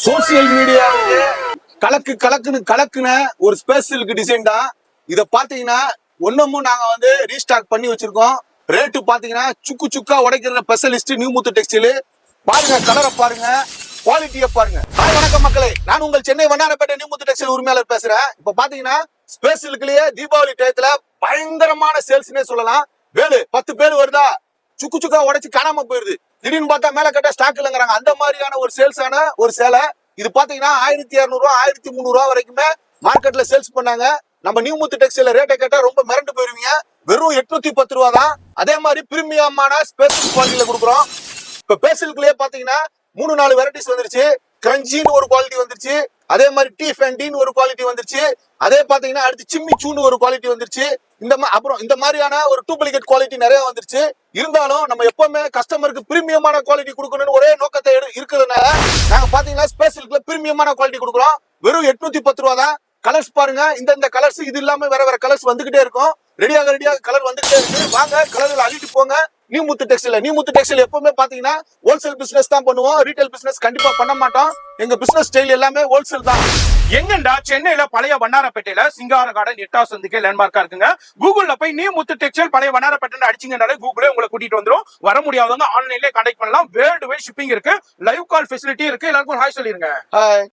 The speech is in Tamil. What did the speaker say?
சோசியல் மீடியாவுக்கு கலக்குன ஒரு ஸ்பெஷலுக்கு டிசைன் தான். இத பாத்தீங்கன்னா ஒன்னமும் நாங்க வந்து ரீஸ்டாக் பண்ணி வச்சிருக்கோம். ரேட்டு பாத்தீங்கன்னா சுக்கா உடைக்கிற ஸ்பெஷலிஸ்ட் நியூ முத்து டெக்ஸ்டைல். பாருங்க, கலரை பாருங்க, குவாலிட்டியை பாருங்க. ஹாய் வணக்கம் மக்களே, நான் உங்கள் சென்னை வண்ணாரப்பேட்டை நியூ முத்து டெக்ஸ்டைல் உரிமையாளர் பேசுறேன். இப்ப பாத்தீங்கன்னா ஸ்பெஷலுக்குலயே தீபாவளி டயத்துல பயங்கரமான சேல்ஸ்னே சொல்லலாம். வேலு 10 பேர் வருதா சுக்கா உடைச்சு காணாம போயிருது. திடீர்னு பார்த்தா மேல கட்ட ஸ்டாக் இல்லைங்கிறாங்க. அந்த மாதிரியான ஒரு சேல்ஸான ஒரு சேலை. இது பாத்தீங்கன்னா 1200 ரூபா 1300 ரூபா வரைக்குமே மார்க்கெட்ல சேல்ஸ் பண்ணாங்க. நம்ம நியூ முத்து டெக்ஸ்டைல் ரேட்டை கேட்டா ரொம்ப மிரண்டு போயிருவீங்க. வெறும் 810 ரூபா தான். அதே மாதிரி பிரீமியமான ஸ்பெஷல் குவாலிட்டியில கொடுக்குறோம். இப்ப பேசலுக்குள்ளேயே பாத்தீங்கன்னா 3-4 வெரைட்டிஸ் வந்துருச்சு. கிரஞ்சின்னு ஒரு குவாலிட்டி வந்துருச்சு. அதே மாதிரி டீ ஃபேண்டின்னு ஒரு குவாலிட்டி வந்துருச்சு. அதே பாத்தீங்கன்னா அடுத்து சிம்மி சூன்னு ஒரு குவாலிட்டி வந்துருச்சு. அப்புறம் இந்த மாதிரியான ஒரு டூப்ளிகேட் குவாலிட்டி நிறைய வந்துருச்சு. இருந்தாலும் நம்ம எப்பவுமே கஸ்டமருக்கு பிரீமியமான குவாலிட்டி கொடுக்கணும்னு ஒரே நோக்கத்தை இருக்கிறதுனால நாங்க பாத்தீங்கன்னா ஸ்பெஷலுக்குள்ள பிரீமியமான குவாலிட்டி கொடுக்குறோம். வெறும் 810 ரூபா தான். கலர்ஸ் பாருங்க, இந்த கலர்ஸ் இது இல்லாம வேற கலர்ஸ் வந்துகிட்டே இருக்கும். ரெடியாக கலர் வந்துகிட்டே இருக்கு. வாங்க கலர்ல அள்ளிட்டு போங்க. நியூ முத்து டெக்ஸ்டைல் எப்பவுமே பாத்தீங்கன்னா ஹோல்சேல் பிசினஸ் தான் பண்ணுவோம். ரீட்டைல் பிசினஸ் கண்டிப்பா பண்ண மாட்டோம். எங்க பிசினஸ் ஸ்டைல் எல்லாமே ஹோல்சேல் தான். எங்கண்டா சென்னையில பழைய வண்ணாரப்பேட்டையில சிங்கார கார்டன் 8வது சந்திக்கு லேண்ட்மார்க்கா இருக்குங்க. கூகுள்ல போய் நியூ முத்து டெக்ஸ்டைல் பழைய வண்ணாரப்பேட்டை அடிச்சீங்கனாலே கூகுளே உங்களை கூட்டிட்டு வந்துரும். வர முடியாதவங்க ஆன்லைன்லயே கான்டாக்ட் பண்ணலாம். வேர்ல்டு வைட் ஷிப்பிங் இருக்கு. லைவ் கால் ஃபெசிலிட்டி இருக்கு. எல்லாருக்கும் ஹாய் சொல்லிருங்க. ஹாய்.